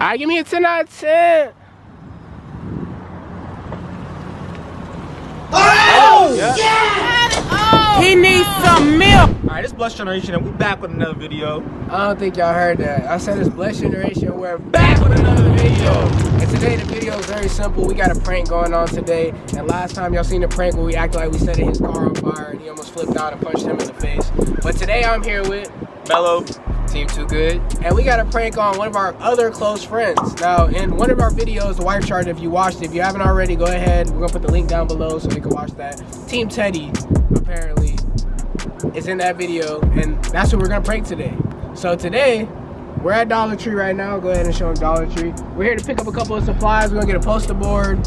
Alright, give me a 10 out of 10. Oh! Yeah! Oh! He needs some milk! Alright, it's Blush Generation and we back with another video. I don't think y'all heard that. I said it's Blessed Generation. We're back with another video. And today the video is very simple. We got a prank going on today. And last time y'all seen the prank where we acted like we set his car on fire and he almost flipped out and punched him in the face. But today I'm here with Mellow. Team Too Good. And we got a prank on one of our other close friends. Now, in one of our videos, the wife chart, if you watched it, if you haven't already, go ahead. We're gonna put the link down below so you can watch that. Team Teddy, apparently, is in that video, and that's what we're gonna prank today. So today, we're at Dollar Tree right now. Go ahead and show them Dollar Tree. We're here to pick up a couple of supplies. We're gonna get a poster board,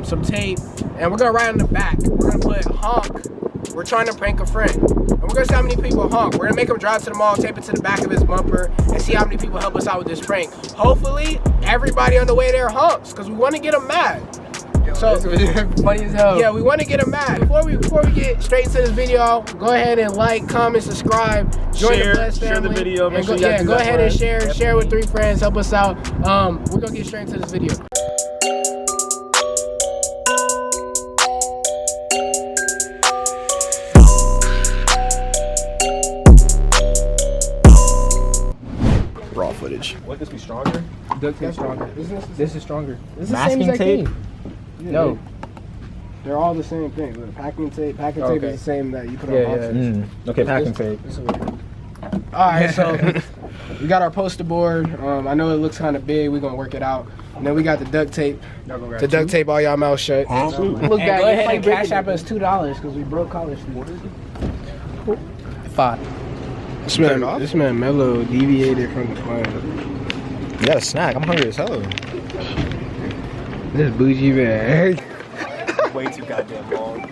some tape, and we're gonna write on the back. We're gonna put Honk. We're trying to prank a friend. And we're gonna see how many people honk. We're gonna make him drive to the mall, tape it to the back of his bumper, and see how many people help us out with this prank. Hopefully, everybody on the way there honks, because we wanna get them mad. Yo, so funny as hell. Yeah, we wanna get them mad. Before we get straight into this video, go ahead and like, comment, subscribe, join the Blessed family. Share the video, make sure go ahead and share with 3 friends, help us out. We're gonna get straight into this video. Raw footage. Would this be stronger? Duct tape stronger. This is stronger. This is Masking the same tape? thing. Yeah, No. they're all the same thing. The packing tape tape is the same that you put on boxes. Okay, packing tape. Alright, so we got our poster board. I know it looks kind of big. We're gonna work it out. And then we got the duct tape. To duct tape all y'all mouth shut. Look And back, go ahead and cash app us $2 because we broke college students. 5. This man Mellow deviated from the plan. You got a snack. I'm hungry as hell. This bougie man. Way too goddamn long.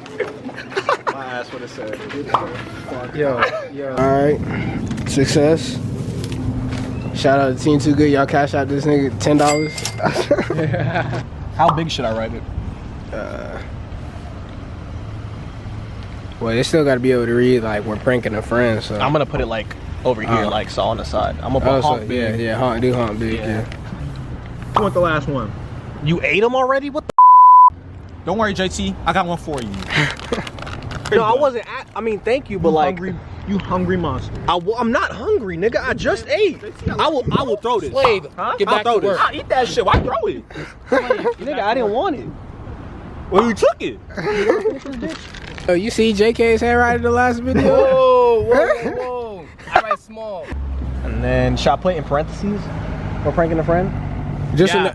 My ass would have said. Yo. Alright. Success. Shout out to Team Too Good. Y'all cash out this nigga $10. How big should I write it? Well, they still gotta be able to read like we're pranking a friend, so I'm gonna put it like over here, like so on the side. I'm gonna put honk big. Yeah, honk big, yeah. Who want the last one? You ate them already? What the Don't worry, JT. I got one for you. No, I wasn't I mean, thank you, but like hungry, you hungry monster. I'm not hungry, nigga. I just ate. I will throw this. Slave, get back to work. I'll eat that shit. Why throw it? Nigga, I didn't want it. Well, you took it. Oh, you see JK's handwriting in the last video? Whoa. I write small. And then should I put in parentheses for pranking a friend? Just Yeah.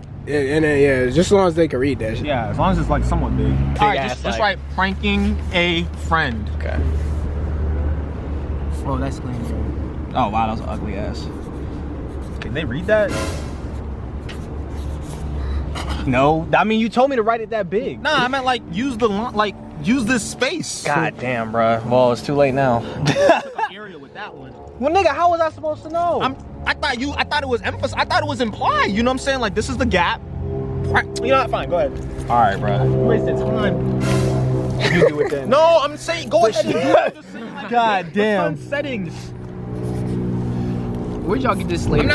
just as long as they can read that shit. Yeah, as long as it's like somewhat big. All right, ass, just like- write pranking a friend. Okay. Oh, that's clean. Oh wow, that was an ugly ass. Can they read that? No, I mean you told me to write it that big. Nah, I meant like use this space. God damn, bro. Well, it's too late now. Area with that one. Well, nigga, how was I supposed to know? I thought it was emphasized. I thought it was implied. You know what I'm saying? Like this is the gap. You know what? Fine, go ahead. All right, bro. You wasted time. You do it then. No, I'm saying go ahead and do it. I'm just saying, like, God damn. fun settings. Where'd y'all get this slave? I'm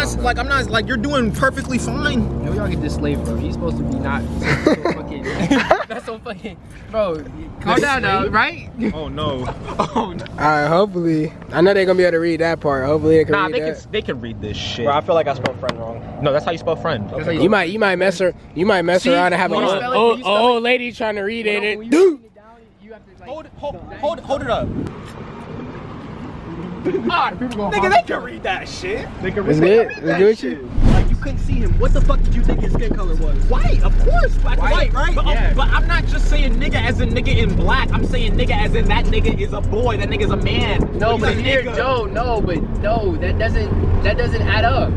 not like you're doing perfectly fine. Where'd y'all get this slave, bro? He's supposed to be not so fucking. That's so fucking. Bro, calm down now, right? Oh no. Oh no. Alright, hopefully. I know they're gonna be able to read that part. Hopefully they can Nah, read that. they can read this shit. Bro, I feel like I spelled friend wrong. No, that's how you spell friend. That's how You might mess around and have hold on. an old lady trying to read it. Hold it up. Nigga, they can read that shit. They can It's good? It's good with you? Like you couldn't see him. What the fuck did you think his skin color was? White, of course. Black and white, right? But, Yeah. but I'm not just saying nigga as in nigga in black. I'm saying nigga as in that nigga is a boy. That nigga's a man. No, He's but a here, nigga. Joe, that doesn't add up.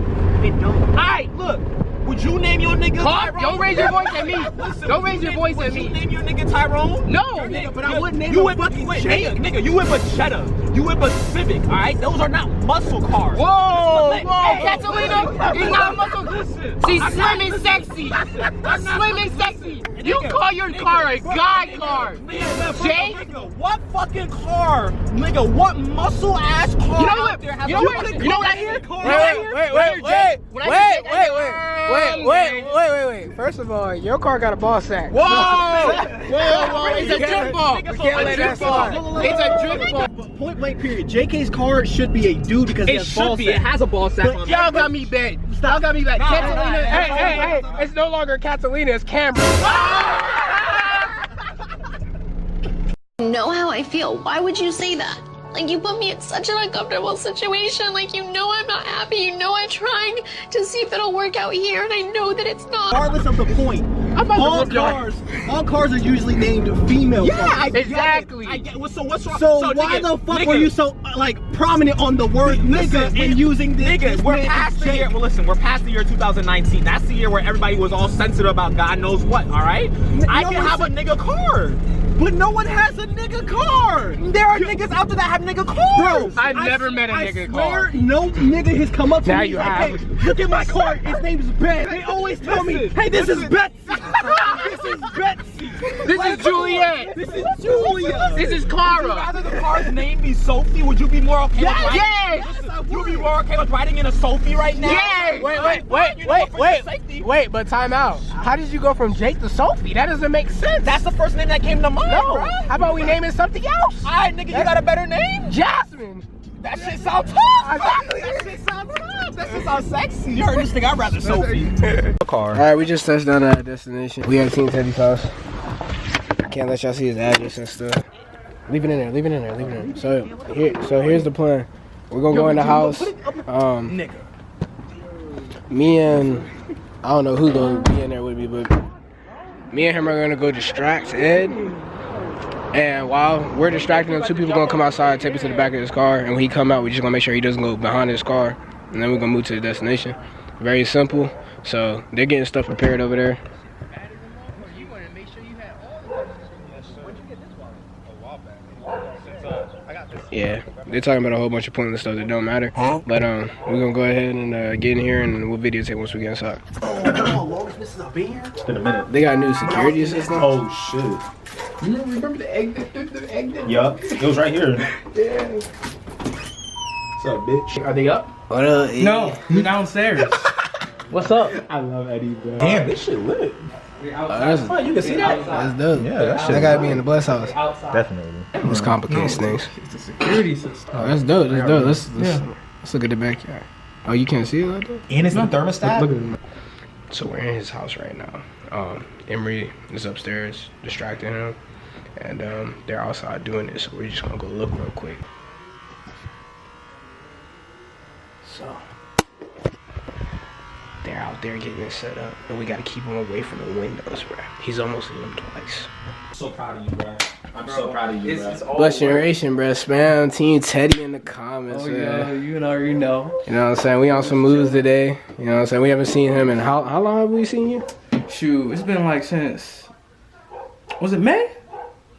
It don't. Alright, look. Would you name your nigga Carp, Tyrone? don't raise your voice at me. Listen, Don't raise your voice at would you me. name your nigga Tyrone? No. Nigga, but I wouldn't name You no whip fucking nigga, nigga, you whip a Cheddar. You whip a Civic, alright? Those are not muscle cars. Whoa, Hey, Catalina is not a muscle. Listen, She's I'm slim not- and sexy. Slim and sexy. You Nigga, call your car a guy car. Jay? Nigga, what fucking car? Nigga, what muscle ass car You know out what? there has You know a what? fucking You know what I car? hear? Wait. First of all, your car got a ball sack. Whoa! It's a drift ball. We can't let that slide. It's a drift ball. Point blank period. JK's car should be a dude because he It has ball should be. It sack. has a ball sack on it. Y'all got me bad. Y'all got me bad. Catalina. Hey, it's no longer Catalina, it's Cameron. You know how I feel. Why would you say that? Like, you put me in such an uncomfortable situation. Like, you know I'm not happy. You know I'm trying to see if it'll work out here, and I know that it's not. Regardless of the point, all cars are usually named female cars. Exactly. I get, so what's wrong? So why nigga, the fuck nigga, were you so like prominent on the word nigga when using this? Niggas, we're past the year. Well, listen, we're past the year 2019. That's the year where everybody was all sensitive about God knows what. All right, I can have a nigga car, but no one has a nigga car. there are niggas out there that have nigga cars. I've never met a nigga car. No nigga has come up to Now me you like, have. hey, look at my car. His name's Ben. They always tell me, hey, this is Betsy. This is Betsy. This is Juliet. This is Julia. This is Would you Cara. rather the car's name be Sophie? Would you be more okay with riding? Yes. Listen, you'd be more okay with riding in a Sophie right now? Yes. Wait, but time out. How did you go from Jake to Sophie? That doesn't make sense. That's the first name that came to mind, No. bro. How about we name it something else? Alright, nigga, you got a better name? Jasmine. That shit sounds tough. Exactly. That shit sounds tough. That shit sounds sexy. You heard this thing? I'd rather Sophie. Alright, we just touched down at our destination. We at Team Teddy's house. Can't let y'all see his address and stuff. Leave it in there. So here's the plan. We're gonna go in the house. Nigga. Me and I don't know who's gonna be in there with me, but me and him are gonna go distract Ed. And while we're distracting him, two people gonna come outside, take us to the back of his car, and when he come out, we just gonna make sure he doesn't go behind his car, and then we're gonna move to the destination. Very simple. So they're getting stuff prepared over there. Yeah, they're talking about a whole bunch of pointless stuff that don't matter. But we're gonna go ahead and get in here, and we'll videotape once we get inside. It's been a minute. They got a new security system. Oh shit. You remember the egg? Yup. It was right here. Yeah. What's up, bitch? Are they up? What up? No, you're downstairs. What's up? I love Eddie, bro. Damn, this shit lit. That's You can see that? dope. Yeah, that shit. That gotta be in the bus house. Definitely. Let's complicate things. It's the security system. Oh, that's dope. Let's look at the backyard. Oh, you can't see it like that? And it's the thermostat. Look at it. So we're in his house right now. Imri is upstairs distracting him, and they're outside doing this. So we're just gonna go look real quick. So they're out there getting it set up, and we gotta keep him away from the windows, bro. He's almost in them twice. I'm so proud of you, bro. I'm so proud of you, bro. Bless generation, bro. Spam Team Teddy in the comments, Oh man. yeah, you already know. You know what I'm saying? We on some moves today. You know what I'm saying? We haven't seen him in how long have we seen you? Shoot, it's been like since. Was it May?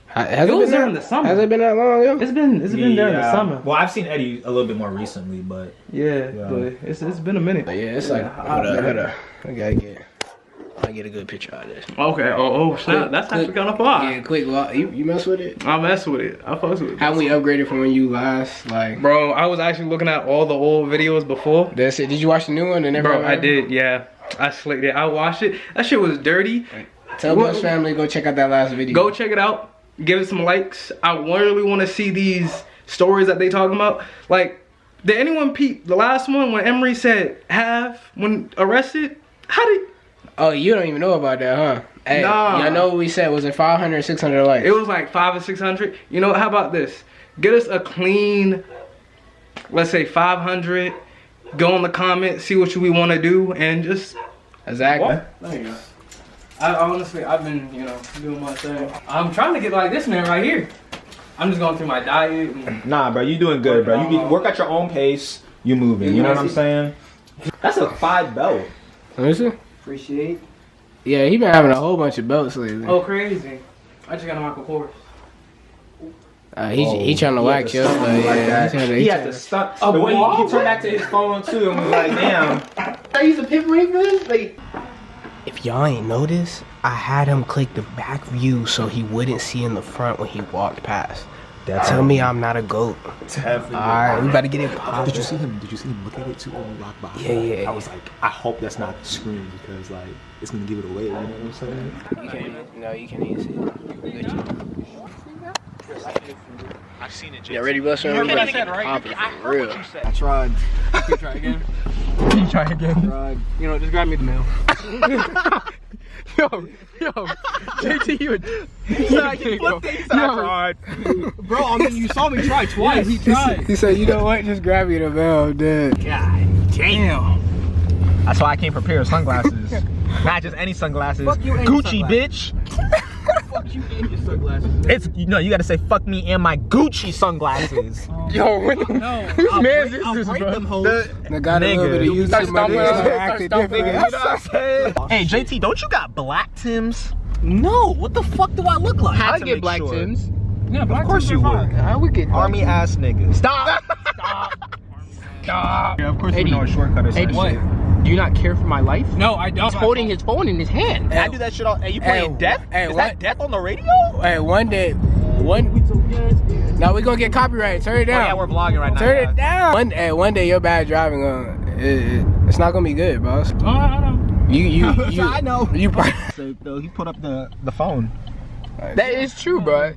Has It was been there that- in the summer. Has it been that long, yo? It's been there in the summer. Well, I've seen Eddie a little bit more recently, but Yeah, but it's been a minute. But yeah, it's like hold up. I gotta get a good picture out of this. Okay. Oh snap! That's actually kind of far. Yeah, quick. Well, you mess with it? I mess with it. I fucks with it. How we upgraded from when you last like? Bro, I was actually looking at all the old videos before. That's it. Did you watch the new one? And Bro, I did. Yeah, I slicked it. I watched it. That shit was dirty. Tell Bush family go check out that last video. Go check it out. Give it some likes. I really want to see these stories that they talking about. Like, did anyone peep the last one when Imri said have when arrested? How did? Oh, you don't even know about that, huh? Hey, Nah. y'all know what we said. Was it 500 or 600 likes? It was like 500 or 600. You know, how about this? Get us a clean, let's say 500. Go in the comments, see what we want to do, and just. Exactly. There you go. I've been, doing my thing. I'm trying to get like this man right here. I'm just going through my diet. And nah, bro, you doing good, bro. You work at your own pace. You moving. You know what I'm saying? That's a 5 belt. Let me see. Appreciate. Yeah, he been having a whole bunch of belts lately. Oh, crazy. I just got a Michael Kors. He trying to wax your stuff. Yeah, He had to stop. The way he turned back to his phone too and was like, damn. I use a pit ring for this? Like, if y'all ain't noticed, I had him click the back view so he wouldn't see in the front when he walked past. Tell me I'm not a goat. Definitely. Alright, we better get it poppin'. Did you see him look at it too when we walked by? Yeah. I was like, I hope that's not the screen because like it's gonna give it away. You know what I'm saying? You can't even see it. I've seen it. Yeah, ready, Buster? You heard what I said, right? I heard what you said. I tried. Can you try again? Can you try again? You know, just grab me the mail. Yo, JT, you flipped it. He said, I tried. Bro, I mean, you saw me try twice. He tried. He said, you know what? Just grab me the bell, dude. God damn. That's why I came prepared. Sunglasses. Not just any sunglasses. Fuck you and Gucci, your bitch. Fuck you and your sunglasses. It's you gotta say fuck me and my Gucci sunglasses. Yo, No, I'll break them hoes. I got a little bit of YouTube money. Acting different. Hey JT, don't you got black Tims? No. What the fuck do I look like? I get black Tims. Yeah, Of course you would. I would get Army ass niggas. Stop. Yeah, of course Eddie, we know a shortcut or something. What? Do you not care for my life? No, I don't. He's holding his phone in his hand. I do that shit all. Hey, you playing death? Is that death on the radio? Hey, one day. Now we gonna get copyright. Turn it down. Oh yeah, we're vlogging right now. Turn it down. One day your bad driving it's not gonna be good, boss. Oh, I know. You I know. You So he put up the phone. That is true, bro.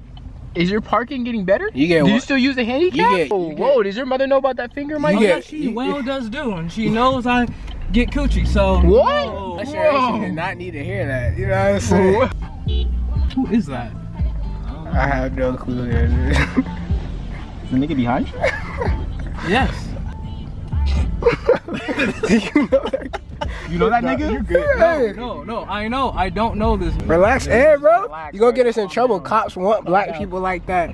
Is your parking getting better? You get Do what? you still use the handicap? Whoa, does your mother know about that finger, Mike? Yeah, she well does do, and she knows I get coochie, so. What? Whoa. That sure did not need to hear that. You know what I'm saying? Who is that? I have no clue. Is the nigga behind you? Yes. Do you know that? You know that nigga? You good? No, I know. I don't know this. Relax, Ed, bro. You gonna get us in trouble. Cops want black people like that.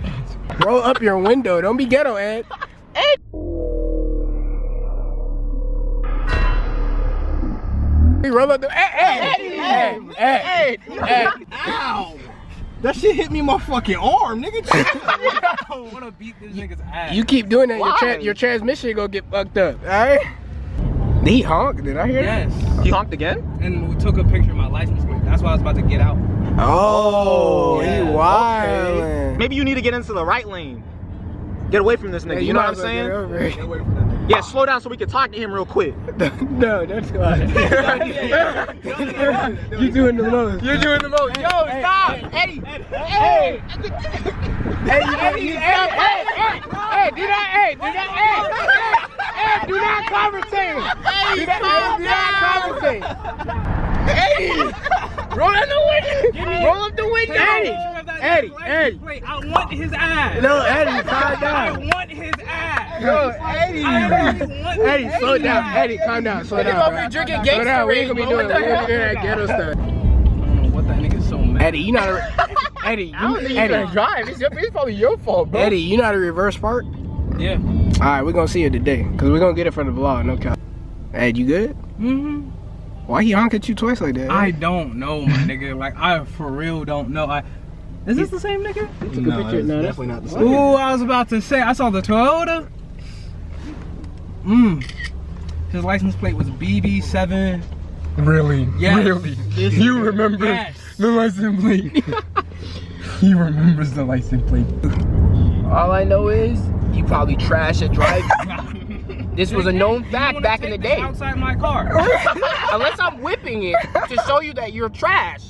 Roll up your window. Don't be ghetto, Ed. Ed. We roll up the Ed. Ow! That shit hit me in my fucking arm, nigga. I wanna beat this nigga's ass. You keep doing that, your transmission gonna get fucked up. All right. Did he honk? Did I hear that? Yes. He honked again? And we took a picture of my license plate. That's why I was about to get out. Oh, Yeah. he wildin'. Maybe you need to get into the right lane. Get away from this nigga. Hey, you know what I'm might as well saying? get over it. Yeah, slow down so we can talk to him real quick. No, that's why. You doing the most. You're doing the most. Yo, stop! Eddie! Hey! Hey, do not conversate. Do not conversate. Eddie! Roll down the window! Roll up the window! Eddie! I want his ass. No, Eddie, calm I down. want his ass. Yo, Eddie! Eddie, slow down. Eddie, calm down. Slow down, bro. Drinking gangster. Slow down. We ain't gonna be doing that ghetto stuff. I don't know what that nigga's so mad. Eddie, you not a... Eddie, Eddie, drive. It's probably your fault, bro. Eddie, you know how to reverse park? Yeah. Alright, we're gonna see it today. Cause we're gonna get it from the vlog, no cap. Ed, you good? Mm-hmm. Why he honked at you twice like that? I don't know, my nigga. Like, I for real don't know. Is this the same nigga? No, it's definitely not the same. Ooh, I was about to say, I saw the Toyota. His license plate was BB7. Really? Yes. Really? You remember the license plate? He remembers the license plate. All I know is you probably trash at driving. This was a known fact back in the day. Outside my car. Unless I'm whipping it to show you that you're trash.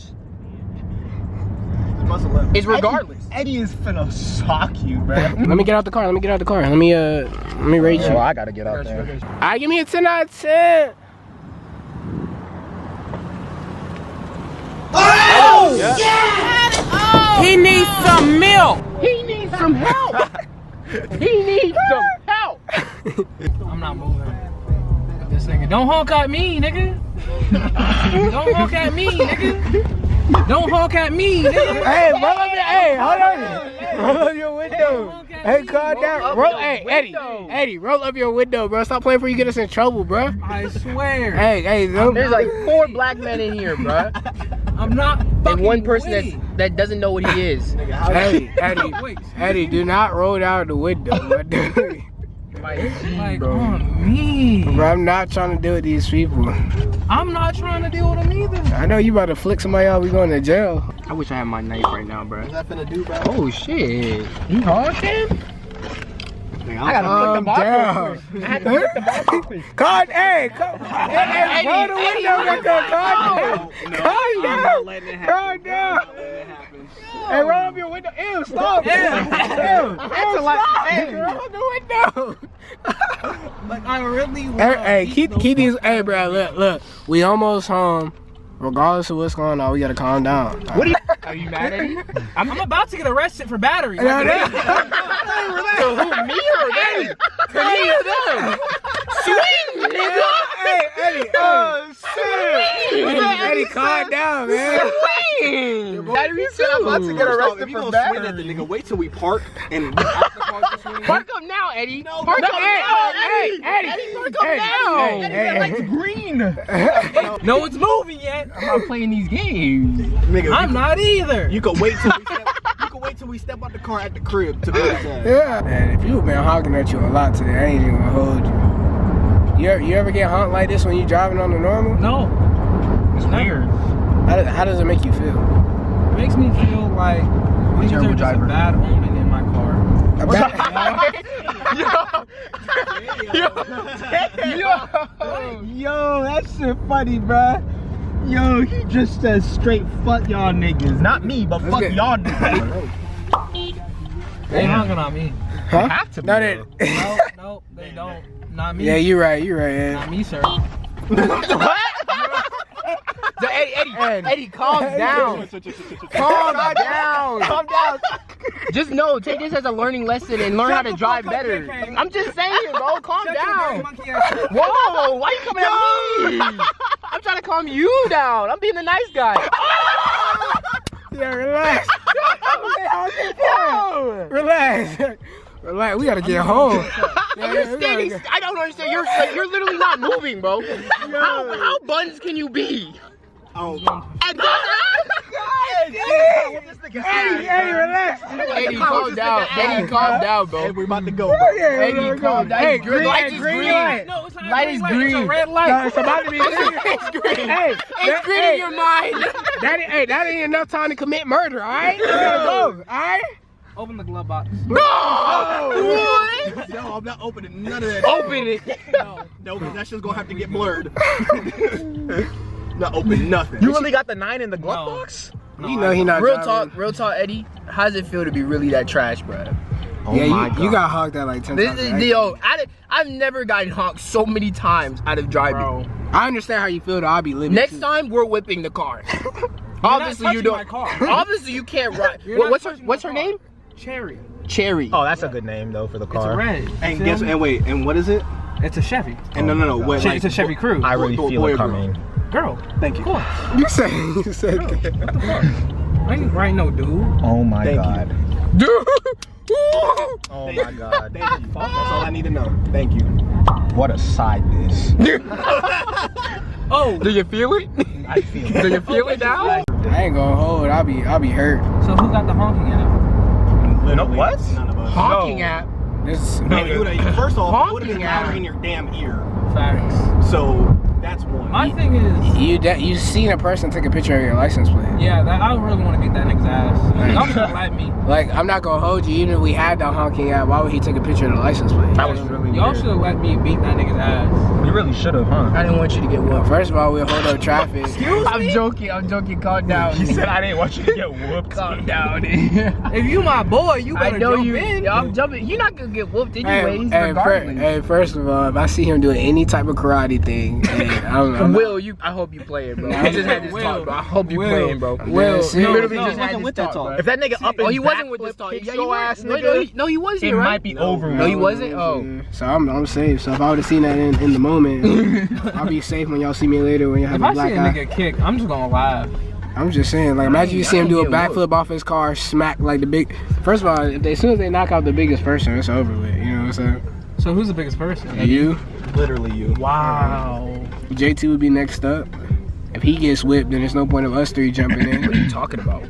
It's regardless. Eddie is finna sock you, bro. Let me get out the car. Let me rate you. Oh, I gotta get out there. Alright, give me a 10 out of 10. Oh! Yeah. He needs some milk. He needs some help. He needs some help. I'm not moving. This nigga, don't honk at me, nigga. Don't honk at me, nigga. Don't honk at me, nigga. Hey, roll up your, hey, hold on. Roll up your window. Honk at Hey, calm down. Roll, hey, Eddie, roll up your window, bro. Stop playing before you get us in trouble, bro. I swear. Hey, There's like 4 black men in here, bro. I'm not fucking And one person that doesn't know what he is. Eddie, do not roll down the window, my dude. Like, on me. Bro, I'm not trying to deal with these people. I'm not trying to deal with them either. I know you about to flick somebody out, we going to jail. I wish I had my knife right now, bro. What's that finna do, bro? Oh shit. He honking? I gotta Calm put the down. box I had to put the box open. Hey, roll the window back there, calm down. Hey, roll up your window. Ew, stop. Ew, roll the window. Like, I really want Hey, keep these. Hey, bro, look. We almost home. Regardless of what's going on, we gotta calm down. What are you mad at me? I'm about to get arrested for battery. So who, me or them? Me or them? Sweet nigga! Eddie, calm down, man. Battery said I'm about to get arrested for battery. At the nigga. Wait till we park and Park up now, Eddie. Park up now, Eddie. Park up now. Eddie likes green. No one's moving yet. I'm not playing these games. nigga, I'm not either. you can wait till we step out the car at the crib to do that. Yeah. Man, if you've been honking at you a lot today, I ain't even gonna hold you. You ever get honked like this when you driving on the normal? No. It's weird. How does it make you feel? It makes me feel like niggas are just a bad omen in my car. Yo, that shit funny, bruh. Yo, he just said straight fuck y'all niggas. Not me, but fuck y'all niggas. They honking on me. Huh? Have to be, No, No, they don't. Not me. yeah, you're right. Yeah. Not me, sir. What? Eddie, calm down. Calm down. Just know, take this as a learning lesson and learn how to drive better. I'm just saying, bro, calm down. Whoa, why you coming at me? I'm trying to calm you down. I'm being the nice guy. Yeah, relax. Relax. We gotta get home. You're standing. I don't understand. You're literally not moving, bro. How buns can you be? Oh, Hey, relax. Eddie, calm down. Eddie, calm down, bro. hey, we're about to go, bro. Eddie, calm down. Hey, Your light is green. No, it's not Light a is green light. It's a green. red light. No, it's about to be It's green. Hey, It's green in your mind. that ain't enough time to commit murder, all right? We gotta go, all right? Open the glove box. No! What? No, I'm not opening none of that. Open it. No, because that shit's gonna have to get blurred. Not open nothing. You really got the 9 in the glove No. box? You know he not Real driving. talk, Eddie. How does it feel to be really that trash, bro? Yeah, you got honked at like 10 times. Yo, I've never gotten honked so many times out of driving. Bro. I understand how you feel though, I'll be living. Next time, we're whipping the car. Obviously, you don't. My car. Obviously, you can't ride. You're not What's touching her my car. name? Cherry. Cherry. Oh, that's a good name though for the It's car. red. And guess and wait, and what is it? It's a Chevy. And no, what? It's a Chevy Cruze. I really Boy feel or it girl? coming. Girl. Thank you. Cool. You said I ain't right, no dude. Oh my Thank god. Dude. Oh my god. Thank you. That's all I need to know. Thank you. What a side dish. Oh. Do you feel it? I feel it. Do you feel it now? I ain't gonna hold, I'll be hurt. So who got the honking app? Literally, what? None of us. Honking app. This No, you would first off, it would have Honking been out. louder in your damn ear. Facts. So that's one. My thing is, you seen a person take a picture of your license plate. yeah, that I really want to beat that nigga's ass. Y'all should have let me. Like, I'm not gonna hold you, even if we had the honking app, why would he take a picture of the license plate? That was really Y'all weird. should have let me beat that nigga's ass. You really should have, huh? I didn't want you to get whooped. First of all, we'll hold up traffic. I'm joking. Calm down. He said I didn't want you to get whooped. Calm down. If you my boy, you I better know jump you. in. I'm jumping. You're not gonna get whooped anyways, regardless. First of all, if I see him doing any type of karate thing, I'm Will, I hope you play it, bro. We just had this talk, bro. I hope you playing, bro. Will, We literally no, just had this talk, bro. If that nigga up and Oh, he wasn't with this talk. Yeah, you ass were. nigga, No, he wasn't, it right? might be over. No, he wasn't? Oh. So I'm safe. So if I would have seen that in the moment, I'll be safe when y'all see me later when you have If a I black see a eye. nigga kick, I'm just gonna laugh. I'm just saying, like, imagine you see him do a backflip off his car, smack like the big. First of all, as soon as they knock out the biggest person, it's over with. You know what I'm saying? So who's the biggest person? You. Literally you. Wow. JT would be next up. If he gets whipped, then there's no point of us three jumping in. What are you talking about?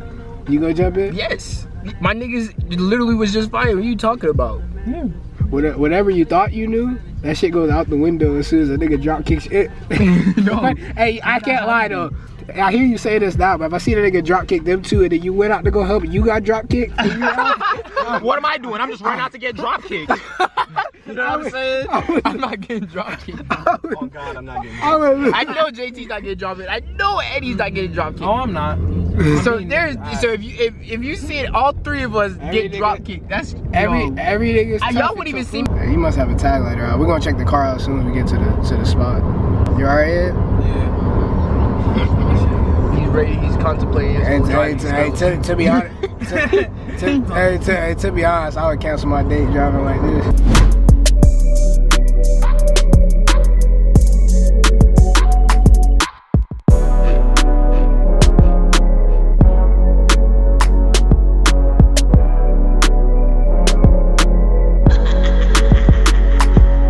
You gonna jump in? Yes. My niggas literally was just fighting. What are you talking about? Whatever you thought you knew, that shit goes out the window as soon as a nigga drop kicks it. Hey, I can't lie though. I hear you say this now, but if I see the nigga drop kick them two and then you went out to go help and you got drop kicked, What am I doing? I'm just running out to get drop kicked. You know what I'm saying? I'm not getting drop kicked. Oh God, I'm not getting. I know JT's not getting drop kicked. I know Eddie's not getting drop kicked. Oh, I'm not. So if you see it, all three of us get drop kicked. That's every nigga's tough. y'all wouldn't even see me. Hey, you must have a tag later on. We're gonna check the car out as soon as we get to the spot. You alright, Ed? He's ready. He's contemplating. To be honest, to be honest, I would cancel my date driving like this.